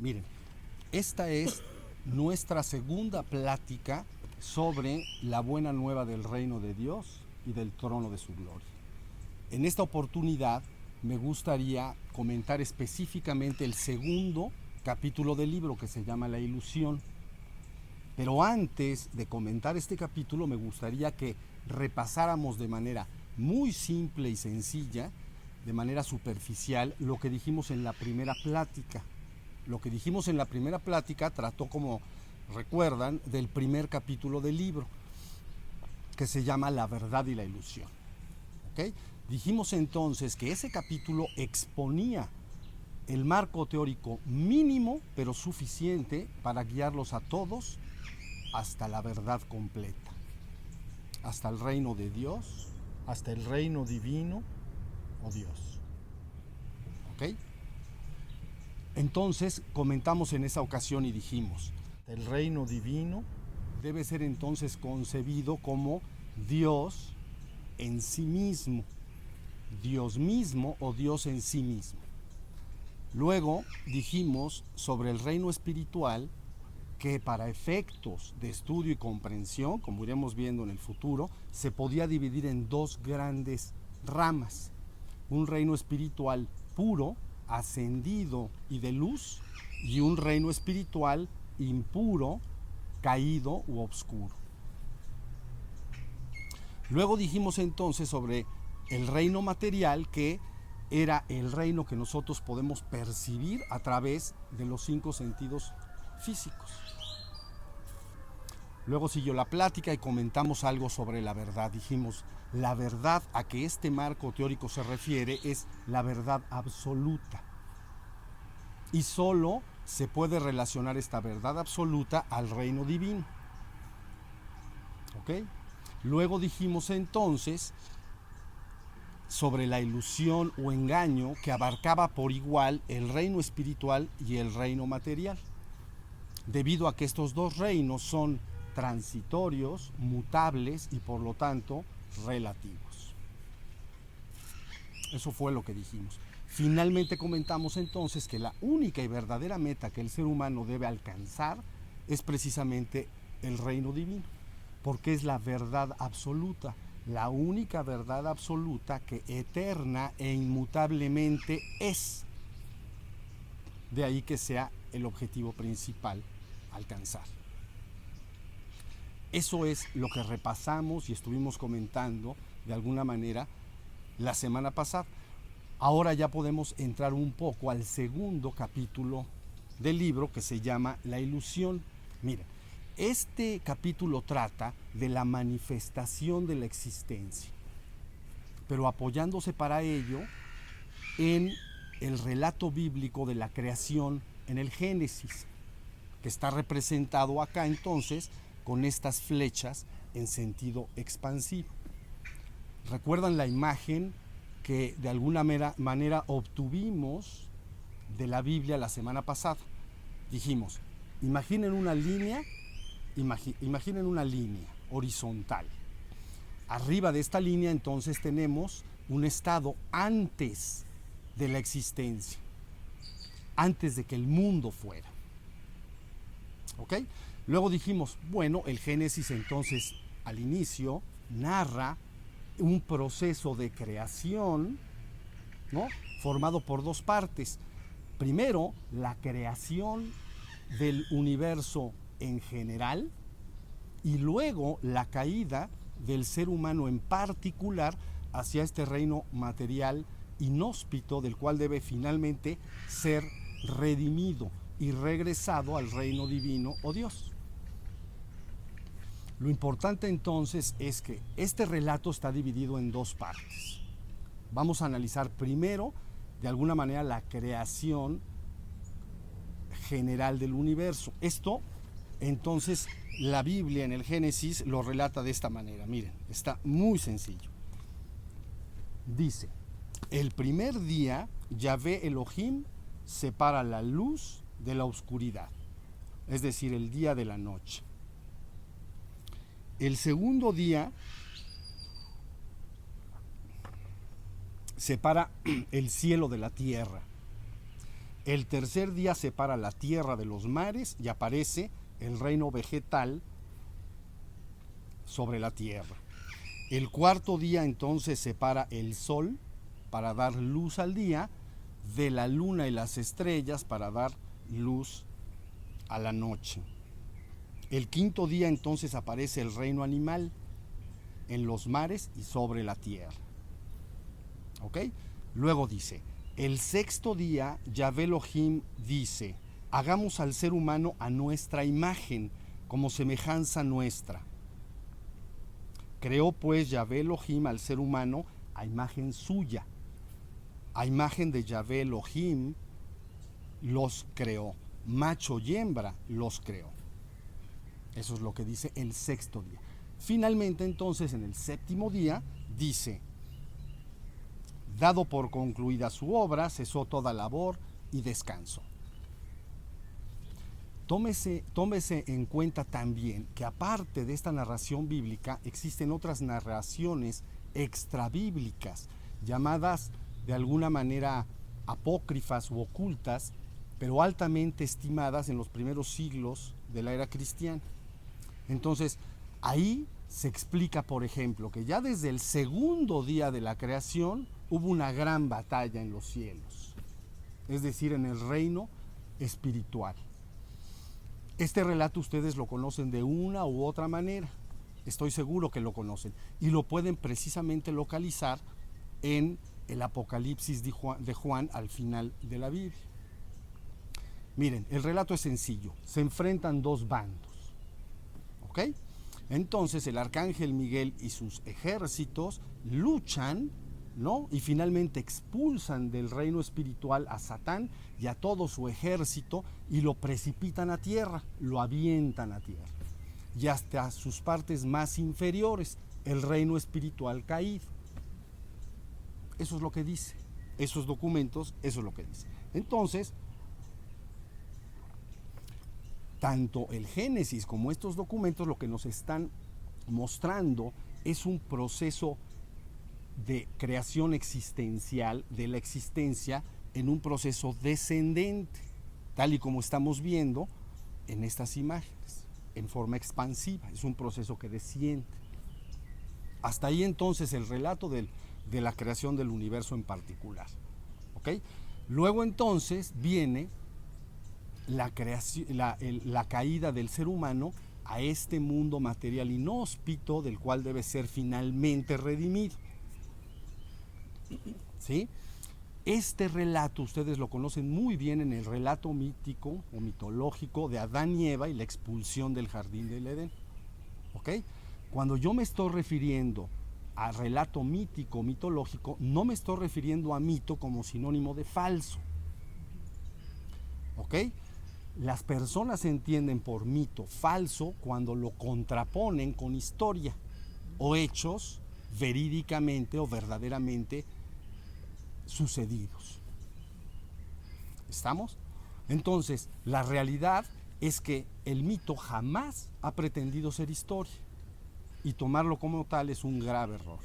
Miren, esta es nuestra segunda plática sobre la buena nueva del reino de Dios y del trono de su gloria. En esta oportunidad me gustaría comentar específicamente el segundo capítulo del libro, que se llama La ilusión. Pero antes de comentar este capítulo me gustaría que repasáramos de manera muy simple y sencilla, de manera superficial, lo que dijimos en la primera plática. Lo que dijimos en la primera plática trató, como recuerdan, del primer capítulo del libro, que se llama La verdad y la ilusión. ¿Okay? Dijimos entonces que ese capítulo exponía el marco teórico mínimo, pero suficiente para guiarlos a todos hasta la verdad completa, hasta el reino de Dios, hasta el reino divino o Dios. ¿Ok? Entonces comentamos en esa ocasión y dijimos, el reino divino debe ser entonces concebido como Dios en sí mismo, Dios mismo o Dios en sí mismo. Luego dijimos sobre el reino espiritual que para efectos de estudio y comprensión, como iremos viendo en el futuro, se podía dividir en dos grandes ramas. Un reino espiritual puro, ascendido y de luz, y un reino espiritual impuro, caído u obscuro. Luego dijimos entonces sobre el reino material, que era el reino que nosotros podemos percibir a través de los 5 sentidos físicos. Luego siguió la plática y comentamos algo sobre la verdad. Dijimos, la verdad a que este marco teórico se refiere es la verdad absoluta. Y solo se puede relacionar esta verdad absoluta al reino divino. ¿Ok? Luego dijimos entonces sobre la ilusión o engaño que abarcaba por igual el reino espiritual y el reino material, debido a que estos dos reinos son transitorios, mutables y por lo tanto relativos. Eso fue lo que dijimos. Finalmente comentamos entonces que la única y verdadera meta que el ser humano debe alcanzar es precisamente el reino divino, porque es la verdad absoluta, la única verdad absoluta que eterna e inmutablemente es. De ahí que sea el objetivo principal alcanzar. Eso es lo que repasamos y estuvimos comentando de alguna manera la semana pasada. Ahora ya podemos entrar un poco al segundo capítulo del libro, que se llama La ilusión. Mira, este capítulo trata de la manifestación de la existencia, pero apoyándose para ello en el relato bíblico de la creación en el Génesis, que está representado acá entonces con estas flechas en sentido expansivo. ¿Recuerdan la imagen que de alguna manera obtuvimos de la Biblia la semana pasada? Dijimos, imaginen una línea horizontal. Arriba de esta línea entonces tenemos un estado antes de la existencia, antes de que el mundo fuera. ¿Ok? Luego dijimos, bueno, el Génesis entonces al inicio narra un proceso de creación, ¿no?, formado por dos partes. Primero, la creación del universo en general, y luego la caída del ser humano en particular hacia este reino material inhóspito, del cual debe finalmente ser redimido y regresado al reino divino o Dios. Lo importante entonces es que este relato está dividido en dos partes. Vamos a analizar primero, de alguna manera, la creación general del universo. Esto, entonces, la Biblia en el Génesis lo relata de esta manera. Miren, está muy sencillo. Dice, el primer día, Yahvé Elohim separa la luz de la oscuridad, es decir, el día de la noche. El segundo día separa el cielo de la tierra. El tercer día separa la tierra de los mares y aparece el reino vegetal sobre la tierra. El cuarto día entonces separa el sol para dar luz al día, de la luna y las estrellas para dar luz a la noche. El quinto día entonces aparece el reino animal en los mares y sobre la tierra. ¿Ok? Luego dice, el sexto día Yahvé Elohim dice, hagamos al ser humano a nuestra imagen, como semejanza nuestra. Creó pues Yahvé Elohim al ser humano a imagen suya. A imagen de Yahvé Elohim los creó. Macho y hembra los creó. Eso es lo que dice el sexto día. Finalmente entonces en el séptimo día dice, dado por concluida su obra, cesó toda labor y descanso. Tómese en cuenta también que aparte de esta narración bíblica existen otras narraciones extrabíblicas, llamadas de alguna manera apócrifas u ocultas, pero altamente estimadas en los primeros siglos de la era cristiana. Entonces, ahí se explica, por ejemplo, que ya desde el segundo día de la creación hubo una gran batalla en los cielos, es decir, en el reino espiritual. Este relato ustedes lo conocen de una u otra manera, estoy seguro que lo conocen, y lo pueden precisamente localizar en el Apocalipsis de Juan al final de la Biblia. Miren, el relato es sencillo, se enfrentan dos bandos, ¿ok? Entonces el arcángel Miguel y sus ejércitos luchan, ¿no? Y finalmente expulsan del reino espiritual a Satán y a todo su ejército y lo precipitan a tierra, lo avientan a tierra. Y hasta sus partes más inferiores, el reino espiritual caído. Eso es lo que dice. Esos documentos, eso es lo que dice. Entonces, tanto el Génesis como estos documentos lo que nos están mostrando es un proceso de creación existencial de la existencia en un proceso descendente, tal y como estamos viendo en estas imágenes, en forma expansiva, es un proceso que desciende. Hasta ahí entonces el relato de la creación del universo en particular, ¿ok? Luego entonces viene la caída del ser humano a este mundo material inhóspito del cual debe ser finalmente redimido. ¿Sí? Este relato ustedes lo conocen muy bien en el relato mítico o mitológico de Adán y Eva y la expulsión del jardín del Edén. ¿Ok? Cuando yo me estoy refiriendo a relato mítico, mitológico, no me estoy refiriendo a mito como sinónimo de falso. ¿Ok? Las personas entienden por mito falso cuando lo contraponen con historia o hechos verídicamente o verdaderamente sucedidos. ¿Estamos? Entonces, la realidad es que el mito jamás ha pretendido ser historia y tomarlo como tal es un grave error.